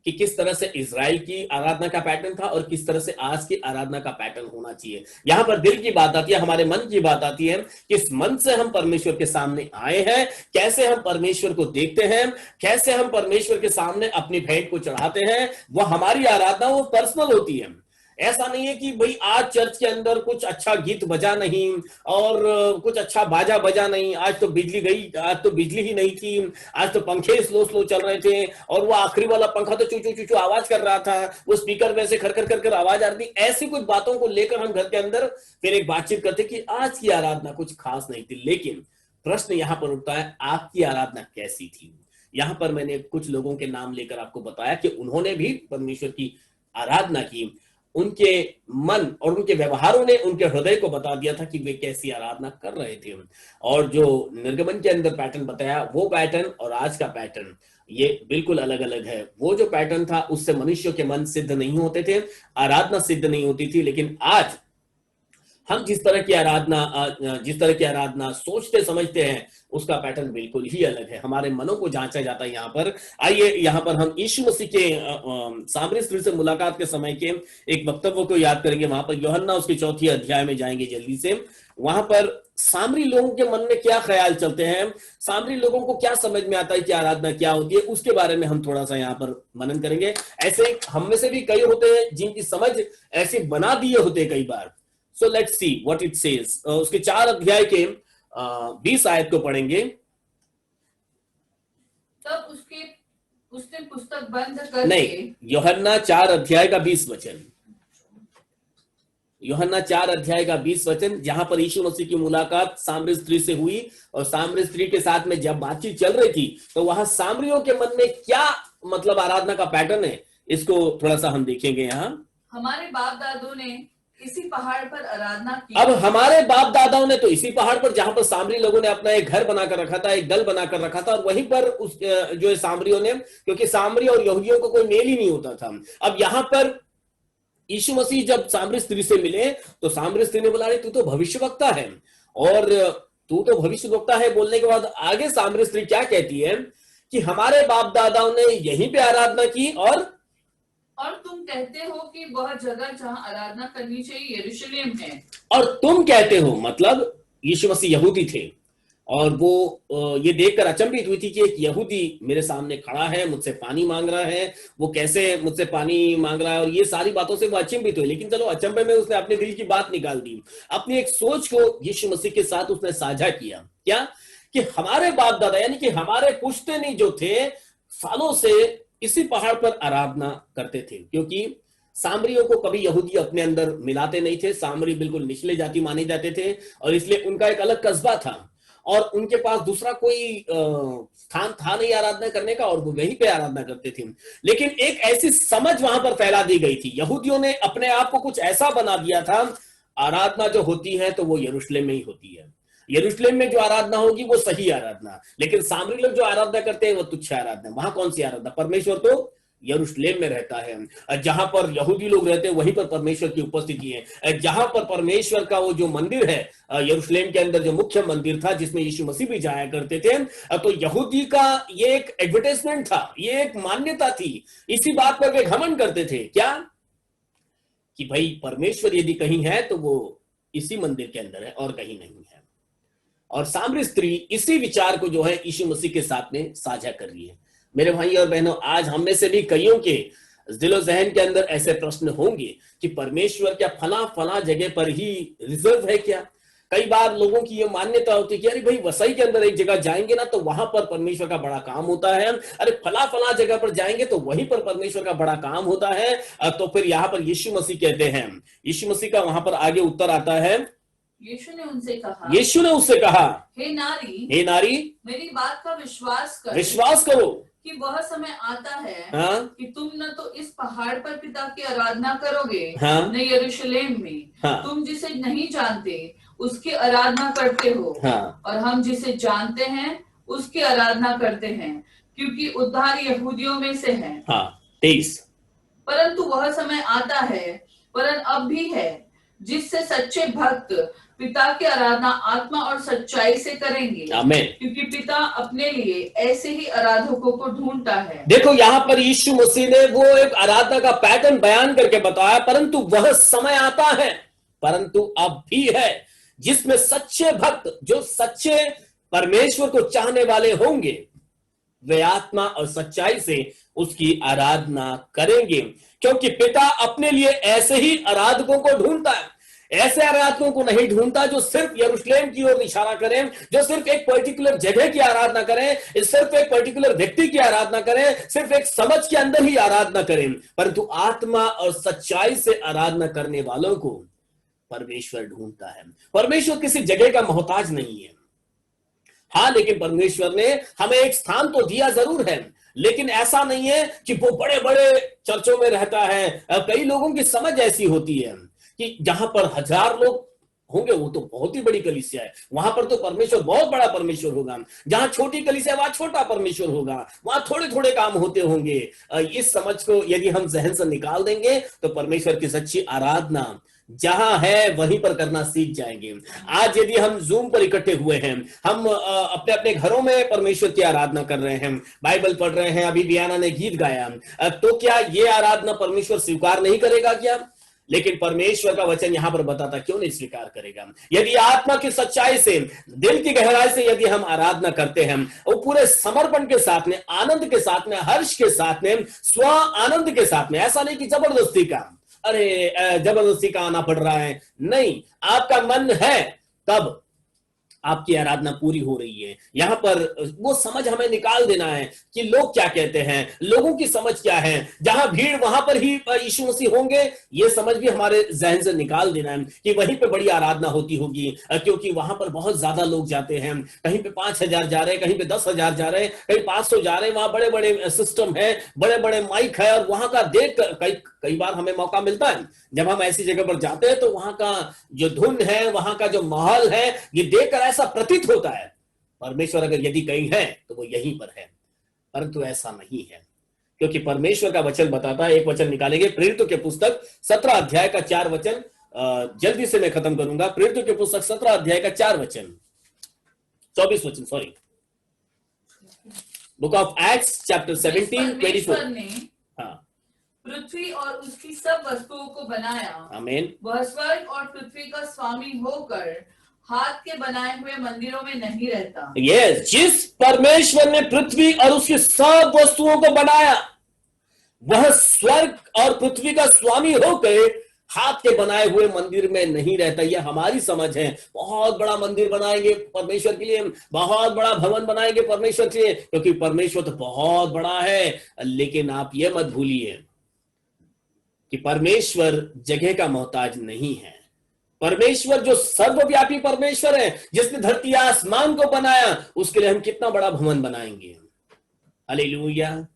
[SPEAKER 1] कि किस तरह से इजराइल की आराधना का पैटर्न था और किस तरह से आज की आराधना का पैटर्न होना चाहिए। यहाँ पर दिल की बात आती है, हमारे मन की बात आती है, किस मन से हम परमेश्वर के सामने आए हैं, कैसे हम परमेश्वर को देखते हैं, कैसे हम परमेश्वर के सामने अपनी भेंट को चढ़ाते हैं। वो हमारी आराधना वो पर्सनल होती है। ऐसा नहीं है कि भाई आज चर्च के अंदर कुछ अच्छा गीत बजा नहीं और कुछ अच्छा बाजा बजा नहीं, आज तो बिजली गई, आज तो बिजली ही नहीं थी, आज तो पंखे स्लो स्लो चल रहे थे और वो आखिरी वाला पंखा तो चू चू चू चू आवाज कर रहा था, वो स्पीकर में से खर खर कर कर आवाज आ रही थी। ऐसी कुछ बातों को लेकर हम घर के अंदर फिर एक बातचीत करते कि आज की आराधना कुछ खास नहीं थी। लेकिन प्रश्न यहाँ पर उठता है, आपकी आराधना कैसी थी? यहाँ पर मैंने कुछ लोगों के नाम लेकर आपको बताया कि उन्होंने भी परमेश्वर की आराधना की। उनके मन और उनके व्यवहारों ने उनके हृदय को बता दिया था कि वे कैसी आराधना कर रहे थे। और जो निर्गमन के अंदर पैटर्न बताया, वो पैटर्न और आज का पैटर्न ये बिल्कुल अलग अलग है। वो जो पैटर्न था उससे मनुष्यों के मन सिद्ध नहीं होते थे, आराधना सिद्ध नहीं होती थी। लेकिन आज हम जिस तरह की आराधना सोचते समझते हैं, उसका पैटर्न बिल्कुल ही अलग है। हमारे मनों को जांचा जाता है। यहाँ पर आइए, यहाँ पर हम यीशु मसीह के सामरी स्त्री से मुलाकात के समय के एक वक्तव्य को याद करेंगे। वहां पर यूहन्ना उसके 4 अध्याय में जाएंगे जल्दी से। वहां पर सामरी लोगों के मन में क्या ख्याल चलते हैं, सामरी लोगों को क्या समझ में आता है कि आराधना क्या होती है, उसके बारे में हम थोड़ा सा यहाँ पर मनन करेंगे। ऐसे हम में से भी कई होते हैं जिनकी समझ ऐसी बना दिए होते कई बार। So let's see what it says. उसके 4 अध्याय के 20 आयत को पढ़ेंगे।
[SPEAKER 4] तब उसने पुस्तक बंद कर
[SPEAKER 1] नहीं, यूहन्ना 4 अध्याय का 20 वचन, यूहन्ना 4 अध्याय का 20 वचन, जहां पर यीशु मसीह की मुलाकात सामरी स्त्री से हुई और सामरी स्त्री के साथ में जब बातचीत चल रही थी तो वहां सामरियों के मन में क्या मतलब आराधना का पैटर्न है, इसको थोड़ा सा हम देखेंगे। यहाँ
[SPEAKER 4] हमारे बाप दादों ने इसी पहाड़ पर आराधना की।
[SPEAKER 1] अब हमारे बाप दादाओं ने तो इसी पहाड़ पर, जहां पर सामरी लोगों ने अपना एक घर बनाकर रखा था, एक दल बनाकर रखा था, और वहीं पर उस जो सामरियों ने, क्योंकि सामरी और यहूदियों को कोई मेल ही नहीं होता था। अब यहाँ पर यीशु मसीह जब सामरी स्त्री से मिले तो सामरी स्त्री ने बोला, अरे तू तो भविष्यवक्ता है, और तू तो भविष्यवक्ता है बोलने के बाद आगे सामरी स्त्री क्या कहती है कि हमारे बाप दादाओं ने यहीं पे आराधना की,
[SPEAKER 4] और तुम कहते हो कि वह जगह जहां आराधना करनी चाहिए यरूशलेम है।
[SPEAKER 1] और तुम कहते हो, मतलब यीशु मसीह यहूदी थे और वो ये देखकर अचंभित हुई थी कि एक यहूदी मेरे सामने खड़ा है, मुझसे पानी मांग रहा है, वो कैसे मुझसे पानी मांग रहा है, और ये सारी बातों से वो अचंभित हुई। लेकिन चलो, अचंभे में उसने अपने दिल की बात निकाल दी, अपनी एक सोच को यीशु मसीह के साथ उसने साझा किया। क्या? कि हमारे बाप दादा यानी कि हमारे पुश्तनी जो थे, सालों से इसी पहाड़ पर आराधना करते थे, क्योंकि सामरियों को कभी यहूदी अपने अंदर मिलाते नहीं थे। सामरी बिल्कुल निचले जाति माने जाते थे और इसलिए उनका एक अलग कस्बा था और उनके पास दूसरा कोई स्थान था नहीं आराधना करने का, और वो वहीं पे आराधना करते थे। लेकिन एक ऐसी समझ वहां पर फैला दी गई थी, यहूदियों ने अपने आप को कुछ ऐसा बना दिया था, आराधना जो होती है तो वो यरूशलेम में ही होती है, यरूशलेम में जो आराधना होगी वो सही आराधना। लेकिन सामरी लोग जो आराधना करते हैं वो तुच्छ आराधना। वहां कौन सी आराधना? परमेश्वर तो यरूशलेम में रहता है। जहां पर यहूदी लोग रहते हैं वहीं पर परमेश्वर की उपस्थिति है। जहां पर परमेश्वर का वो जो मंदिर है, यरूशलेम के अंदर जो मुख्य मंदिर था जिसमें यीशु मसीह भी जाया करते थे, तो यहूदी का ये एक एडवर्टाइजमेंट था, ये एक मान्यता थी। इसी बात पर वे घमंड करते थे, क्या? कि भाई परमेश्वर यदि कहीं है तो वो इसी मंदिर के अंदर है और कहीं नहीं है। और सामरी स्त्री इसी विचार को जो है यीशु मसीह के साथ में साझा कर रही है। मेरे भाई और बहनों, आज हम में से भी कईयों के दिलो जहन के अंदर ऐसे प्रश्न होंगे कि परमेश्वर क्या फला फला जगह पर ही रिजर्व है क्या? कई बार लोगों की ये मान्यता होती है कि अरे भाई वसई के अंदर एक जगह जाएंगे ना तो वहां पर परमेश्वर का बड़ा काम होता है, अरे फला फला जगह पर जाएंगे तो वहीं पर परमेश्वर का बड़ा काम होता है। तो फिर यहाँ पर यीशु मसीह कहते हैं, यीशु मसीह का वहां पर आगे उत्तर आता है,
[SPEAKER 4] यीशु ने उससे
[SPEAKER 1] कहा,
[SPEAKER 4] हे
[SPEAKER 1] नारी,
[SPEAKER 4] मेरी बात का
[SPEAKER 1] विश्वास करो
[SPEAKER 4] कि वह समय आता है कि तुम न तो इस पहाड़ पर पिता की आराधना करोगे, न यरूशलेम में। तुम जिसे नहीं जानते उसकी आराधना करते हो, और हम जिसे जानते हैं उसकी आराधना करते हैं, क्योंकि उद्धार यहूदियों में से है।
[SPEAKER 1] 23
[SPEAKER 4] परंतु वह समय आता है, वरन अब भी है, जिससे सच्चे भक्त पिता की आराधना आत्मा और सच्चाई से करेंगे,
[SPEAKER 1] आमीन।
[SPEAKER 4] क्योंकि पिता अपने लिए ऐसे ही आराधकों को ढूंढता है।
[SPEAKER 1] देखो यहां पर यीशु मसीह ने वो एक आराधना का पैटर्न बयान करके बताया, परंतु वह समय आता है, परंतु अब भी है, जिसमें सच्चे भक्त, जो सच्चे परमेश्वर को चाहने वाले होंगे, वे आत्मा और सच्चाई से उसकी आराधना करेंगे, क्योंकि पिता अपने लिए ऐसे ही आराधकों को ढूंढता है। ऐसे आराधकों को नहीं ढूंढता जो सिर्फ यरूशलेम की ओर इशारा करें, जो सिर्फ एक पर्टिकुलर जगह की आराधना करें, सिर्फ एक पर्टिकुलर व्यक्ति की आराधना करें, सिर्फ एक समझ के अंदर ही आराधना करें, परंतु आत्मा और सच्चाई से आराधना करने वालों को परमेश्वर ढूंढता है। परमेश्वर किसी जगह का मोहताज नहीं है। हाँ, लेकिन परमेश्वर ने हमें एक स्थान तो दिया जरूर है, लेकिन ऐसा नहीं है कि वो बड़े बड़े चर्चों में रहता है। कई लोगों की समझ ऐसी होती है कि जहां पर 1000 लोग होंगे वो तो बहुत ही बड़ी कलीसिया है, वहां पर तो परमेश्वर बहुत बड़ा परमेश्वर होगा। जहां छोटी कलीसिया वहां छोटा परमेश्वर होगा, वहां थोड़े थोड़े काम होते होंगे। इस समझ को यदि हम जहन से निकाल देंगे तो परमेश्वर की सच्ची आराधना जहां है वहीं पर करना सीख जाएंगे। आज यदि हम जूम पर इकट्ठे हुए हैं, हम अपने अपने घरों में परमेश्वर की आराधना कर रहे हैं, बाइबल पढ़ रहे हैं, अभी बियाना ने गीत गाया, तो क्या ये आराधना परमेश्वर स्वीकार नहीं करेगा क्या? लेकिन परमेश्वर का वचन यहां पर बताता क्यों नहीं स्वीकार करेगा? यदि आत्मा की सच्चाई से, दिल की गहराई से यदि हम आराधना करते हैं, वो पूरे समर्पण के साथ में, आनंद के साथ में, हर्ष के साथ में, स्व आनंद के साथ में, ऐसा नहीं कि जबरदस्ती का, अरे जबरदस्ती का आना पड़ रहा है, नहीं, आपका मन है तब आपकी आराधना पूरी हो रही है। यहां पर वो समझ हमें निकाल देना है कि लोग क्या कहते हैं, लोगों की समझ क्या है। जहां भीड़ वहां पर ही यीशु मसीह होंगे, ये समझ भी हमारे जहन से निकाल देना है कि वहीं पे बड़ी आराधना होती होगी, क्योंकि वहां पर बहुत ज्यादा लोग जाते हैं। कहीं पे 5000 जा रहे हैं, कहीं पे 10,000 जा रहे हैं, कहीं 500 जा रहे हैं। वहां बड़े बड़े सिस्टम है, बड़े बड़े माइक है, और वहां का देख कई बार हमें मौका मिलता है जब हम ऐसी जगह पर जाते हैं, तो वहां का जो धुन है, वहां का जो माहौल है, ये देखकर ऐसा प्रतीत होता है परमेश्वर अगर यदि कहीं है तो वो यहीं पर है, परंतु ऐसा नहीं है, क्योंकि परमेश्वर का वचन बताता है। एक वचन निकालेंगे, प्रेरितों के पुस्तक 17 अध्याय का 4 वचन, जल्दी से मैं खत्म करूंगा। प्रेरितों के पुस्तक 17 अध्याय का 4 वचन, 24 वचन, sorry, book of acts chapter 17 24। हाँ,
[SPEAKER 4] पृथ्वी और उसकी सब वस्तुओं को बनाया,
[SPEAKER 1] आमीन।
[SPEAKER 4] वह स्वर्ग और पृथ्वी का स्वामी होकर हाथ के बनाए हुए मंदिरों में नहीं रहता।
[SPEAKER 1] यस, जिस परमेश्वर ने पृथ्वी और उसकी सब वस्तुओं को बनाया, वह स्वर्ग और पृथ्वी का स्वामी होकर हाथ के बनाए हुए मंदिर में नहीं रहता। यह हमारी समझ है, बहुत बड़ा मंदिर बनाएंगे परमेश्वर के लिए, बहुत बड़ा भवन बनाएंगे परमेश्वर के लिए, क्योंकि परमेश्वर तो बहुत बड़ा है। लेकिन आप ये मत भूलिए कि परमेश्वर जगह का मोहताज नहीं है। परमेश्वर जो सर्वव्यापी परमेश्वर है, जिसने धरती आसमान को बनाया, उसके लिए हम कितना बड़ा भवन बनाएंगे। हालेलुया।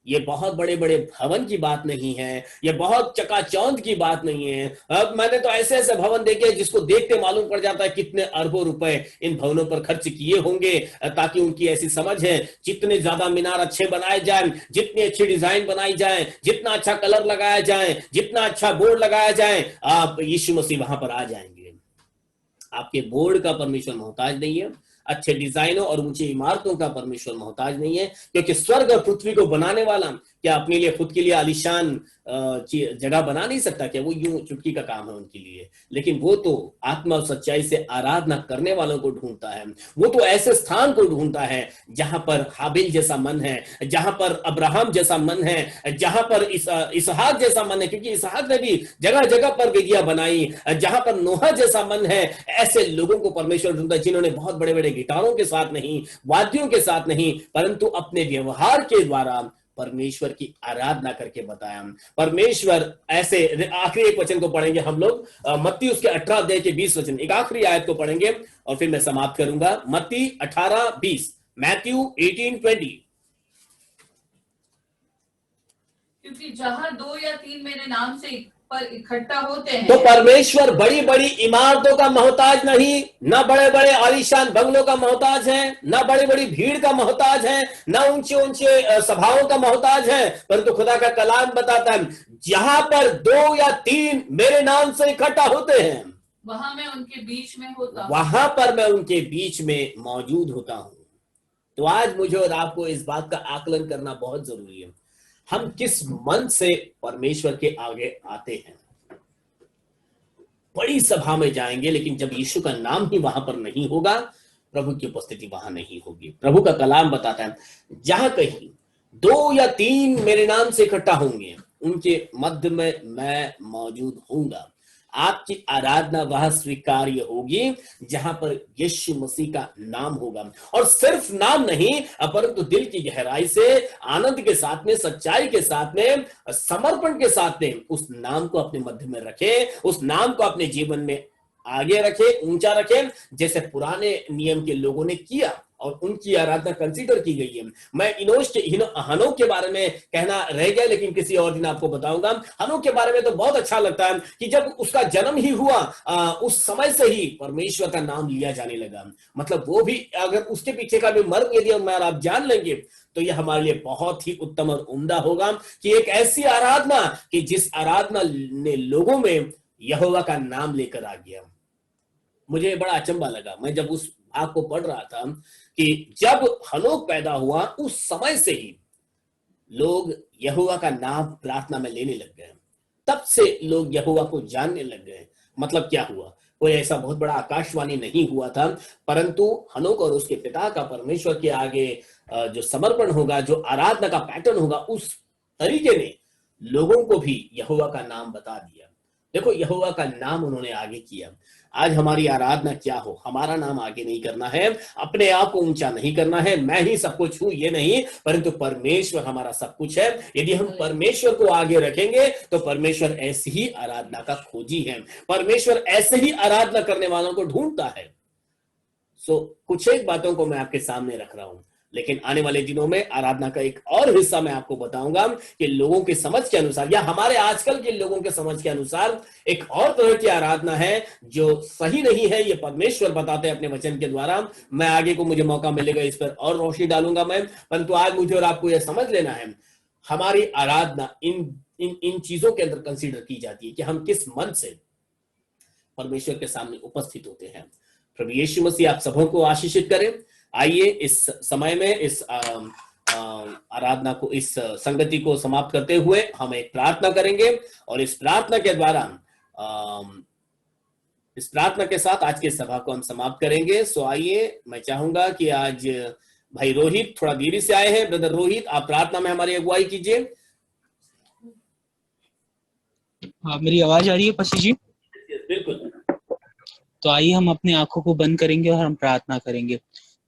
[SPEAKER 1] ये बहुत बड़े बड़े भवन की बात नहीं है, ये बहुत चकाचौंध की बात नहीं है। अब मैंने तो ऐसे ऐसे भवन देखे जिसको देखते मालूम पड़ जाता है कितने अरबों रुपए इन भवनों पर खर्च किए होंगे, ताकि उनकी ऐसी समझ है जितने ज्यादा मीनार अच्छे बनाए जाए, जितनी अच्छी डिजाइन बनाई जाए, जितना अच्छा कलर लगाया जाए, जितना अच्छा बोर्ड लगाया जाए, आप यीशु मसीह वहां पर आ जाएंगे। आपके बोर्ड का परमेश्वर मोहताज नहीं है, अच्छे डिजाइनों और ऊंची इमारतों का परमेश्वर मोहताज नहीं है, क्योंकि स्वर्ग और पृथ्वी को बनाने वाला क्या अपने लिए, खुद के लिए आलीशान जगह बना नहीं सकता क्या? वो यूं चुटकी का काम है उनके लिए। लेकिन वो तो आत्मा और सच्चाई से आराधना करने वालों को ढूंढता है। वो तो ऐसे स्थान को ढूंढता है जहां पर हाबिल जैसा मन है, जहां पर अब्राहम जैसा मन है, जहां पर इसहाक जैसा मन है, क्योंकि इसहाक ने भी जगह जगह पर वेदियां बनाई, जहां पर नोहा जैसा मन है। ऐसे लोगों को परमेश्वर ढूंढता है जिन्होंने बहुत बड़े बड़े गिटारों के साथ नहीं, वाद्यों के साथ नहीं, परंतु अपने व्यवहार के द्वारा परमेश्वर की आराधना करके बताया। परमेश्वर ऐसे, आखिरी एक वचन को पढ़ेंगे हम लोग, मत्ती उसके 18 अध्याय के 20 वचन, एक आखिरी आयत को पढ़ेंगे और फिर मैं समाप्त करूंगा। मत्ती 18:20, मैथ्यू 18:20।
[SPEAKER 4] क्योंकि जहां 2 या 3 मेरे नाम से पर इकट्ठा होते हैं
[SPEAKER 1] तो परमेश्वर बड़ी बड़ी इमारतों का मोहताज नहीं, ना बड़े बड़े आलीशान बंगलों का मोहताज है, ना बड़ी बड़ी भीड़ का मोहताज है, ना ऊंचे ऊंचे सभाओं का मोहताज है, परंतु खुदा का कलाम बताता है जहां पर 2 या 3 मेरे नाम से इकट्ठा होते हैं
[SPEAKER 4] वहां मैं उनके बीच में होता हूं।
[SPEAKER 1] वहां पर मैं उनके बीच में मौजूद होता हूं। तो आज मुझे और आपको इस बात का आकलन करना बहुत जरूरी है, हम किस मन से परमेश्वर के आगे आते हैं। बड़ी सभा में जाएंगे लेकिन जब यीशु का नाम ही वहां पर नहीं होगा, प्रभु की उपस्थिति वहां नहीं होगी। प्रभु का कलाम बताता है जहां कहीं 2 या 3 मेरे नाम से इकट्ठा होंगे उनके मध्य में मैं मौजूद होऊंगा। आपकी आराधना वह स्वीकार्य होगी जहां पर यीशु मसीह का नाम होगा, और सिर्फ नाम नहीं परंतु दिल की गहराई से, आनंद के साथ में, सच्चाई के साथ में, समर्पण के साथ में उस नाम को अपने मध्य में रखें, उस नाम को अपने जीवन में आगे रखें, ऊंचा रखें, जैसे पुराने नियम के लोगों ने किया और उनकी आराधना कंसीडर की गई है। मैं हनोक के बारे में कहना रह गया, लेकिन किसी और दिन आपको बताऊंगा। हनोक के बारे में तो बहुत अच्छा लगता है कि जब उसका जन्म ही हुआ उस समय से ही परमेश्वर का नाम लिया जाने लगा। मतलब वो भी, अगर उसके पीछे का भी मर्म यदि हम आप जान लेंगे तो यह हमारे लिए बहुत ही उत्तम और उम्दा होगा कि एक ऐसी आराधना कि जिस आराधना ने लोगों में यहोवा का नाम लेकर आ गया। मुझे बड़ा अचंभा लगा, मैं जब उस भाग को पढ़ रहा था कि जब हनोक पैदा हुआ उस समय से ही लोग यहोवा का नाम प्रार्थना में लेने लग गए। तब से लोग यहोवा को जानने लग गए। मतलब क्या हुआ, कोई ऐसा बहुत बड़ा आकाशवाणी नहीं हुआ था, परंतु हनोक और उसके पिता का परमेश्वर के आगे जो समर्पण होगा, जो आराधना का पैटर्न होगा, उस तरीके ने लोगों को भी यहोवा का नाम बता दिया। देखो, यहोवा का नाम उन्होंने आगे किया। आज हमारी आराधना क्या हो, हमारा नाम आगे नहीं करना है, अपने आप को ऊंचा नहीं करना है, मैं ही सब कुछ हूं ये नहीं, परंतु परमेश्वर हमारा सब कुछ है। यदि हम परमेश्वर को आगे रखेंगे तो परमेश्वर ऐसी ही आराधना का खोजी है, परमेश्वर ऐसे ही आराधना करने वालों को ढूंढता है। कुछ एक बातों को मैं आपके सामने रख रहा हूं, लेकिन आने वाले दिनों में आराधना का एक और हिस्सा मैं आपको बताऊंगा कि लोगों की समझ के अनुसार, या हमारे आजकल के लोगों के समझ के अनुसार एक और तरह की आराधना है जो सही नहीं है। ये परमेश्वर बताते हैं अपने वचन के द्वारा। मैं आगे को मुझे मौका मिलेगा इस पर और रोशनी डालूंगा मैं, परंतु आज मुझे और आपको यह समझ लेना है, हमारी आराधना इन चीजों के अंदर कंसीडर की जाती है कि हम किस मन से परमेश्वर के सामने उपस्थित होते हैं। प्रभु यीशु मसीह आप सबों को आशीषित करें। आइए इस समय में इस आराधना को, इस संगति को समाप्त करते हुए हम एक प्रार्थना करेंगे, और इस प्रार्थना के द्वारा इस प्रार्थना के साथ आज के सभा को हम समाप्त करेंगे। आइए, मैं चाहूंगा कि आज भाई रोहित थोड़ा देरी से आए हैं, ब्रदर रोहित, आप प्रार्थना में हमारी अगुवाई कीजिए।
[SPEAKER 5] हाँ, मेरी आवाज आ रही है पसी जी?
[SPEAKER 1] बिल्कुल।
[SPEAKER 5] तो आइए हम अपनी आंखों को बंद करेंगे और हम प्रार्थना करेंगे।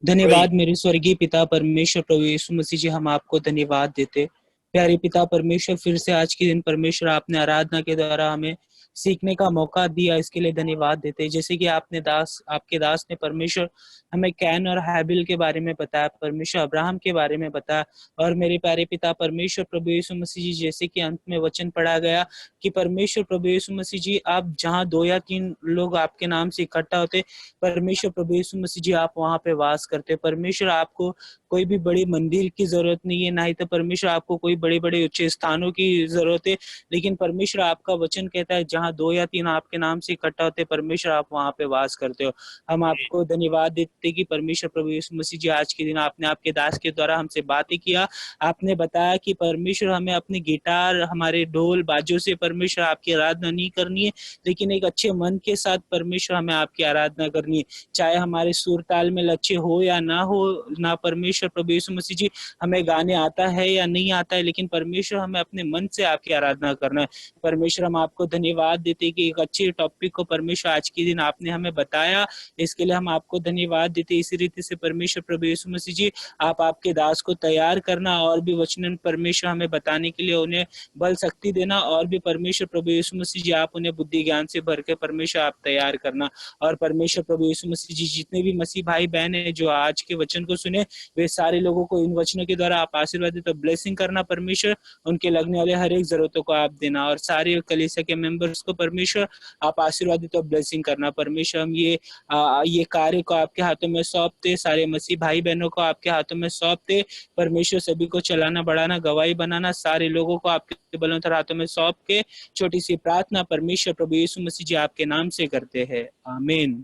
[SPEAKER 5] धन्यवाद मेरे स्वर्गीय पिता परमेश्वर प्रभु यीशु मसीह जी, हम आपको धन्यवाद देते। प्यारे पिता परमेश्वर, फिर से आज के दिन परमेश्वर आपने आराधना के द्वारा हमें सीखने का मौका दिया, इसके लिए धन्यवाद देते। जैसे कि आपके दास ने परमेश्वर हमें कैन और हैबिल के बारे में बताया, परमेश्वर अब्राहम के बारे में बताया, और मेरे प्यारे पिता परमेश्वर प्रभु यीशु मसीह जी, जैसे कि अंत में वचन पढ़ा गया कि परमेश्वर प्रभु यीशु मसीह जी, आप जहां 2 या 3 लोग आपके नाम से इकट्ठा होते, परमेश्वर प्रभु यीशु मसीह जी आप वहां पे वास करते। परमेश्वर आपको कोई भी बड़ी मंदिर की जरूरत नहीं है, ना ही तो परमेश्वर आपको कोई बड़े बड़े उच्च स्थानों की जरूरत है, लेकिन परमेश्वर आपका वचन कहता है जहां 2 या 3 आपके नाम से इकट्ठा होते, परमेश्वर आप वहां पे वास करते हो। हम आपको धन्यवाद देते कि परमेश्वर प्रभु यीशु मसीह जी, आज के दिन आपने आपके दास के द्वारा हमसे बातें किया। आपने बताया कि परमेश्वर हमें अपने गिटार, हमारे ढोल बाजों से परमेश्वर आपकी आराधना नहीं करनी है, लेकिन एक अच्छे मन के साथ परमेश्वर हमें आपकी आराधना करनी है। चाहे हमारे सुर ताल में लक्ष्य हो या ना हो, ना परमेश्वर प्रभु यीशु मसीह जी हमें गाने आता है या नहीं आता है, लेकिन परमेश्वर हमें अपने मन से आपकी आराधना करना है। परमेश्वर हम आपको धन्यवाद धन्यवाद देते हैं कि एक अच्छे टॉपिक को परमेश्वर आज के दिन आपने हमें बताया, इसके लिए हम आपको धन्यवाद देते हैं। इसी रीति से परमेश्वर प्रभु यीशु मसीह जी, आप आपके दास को तैयार करना और भी वचन परमेश्वर हमें बताने के लिए उन्हें बल शक्ति देना, और भी परमेश्वर प्रभु यीशु मसीह जी आप उन्हें बुद्धि ज्ञान से भर के परमेश्वर आप तैयार करना। और परमेश्वर प्रभु यीशु मसीह जी, जितने भी मसीह भाई बहन है जो आज के वचन को सुने, वे सारे लोगों को इन वचनों के द्वारा आप आशीर्वाद देते, ब्लेसिंग करना परमेश्वर, उनके लगने वाले हर एक जरूरतों को आप देना, और सारे कलीसिया के मेंबर्स को परमेश्वर आप आशीर्वाद देते और ब्लेसिंग करना परमेश्वर। हम ये कार्य को आपके हाथों में सौंपते, सारे मसीह भाई बहनों को आपके हाथों में सौंपते परमेश्वर, सभी को चलाना बढ़ाना गवाही बनाना, सारे लोगों को आपके बलवंतर हाथों में सौंप के छोटी सी प्रार्थना परमेश्वर प्रभु यीशु मसीह जी आपके नाम से करते हैं, आमीन।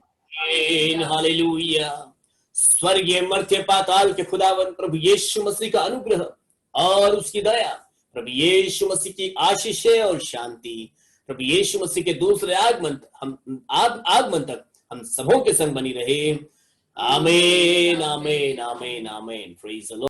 [SPEAKER 1] हालेलुया। स्वर्गीय मर्त्य पाताल के खुदावन प्रभु यीशु मसीह का अनुग्रह और उसकी दया, प्रभु यीशु मसीह की आशीष और शांति, प्रभु यीशु मसीह के दूसरे आगमन तक हम सबों के संग बनी रहे। आमीन आमीन आमीन आमीन। Praise the Lord.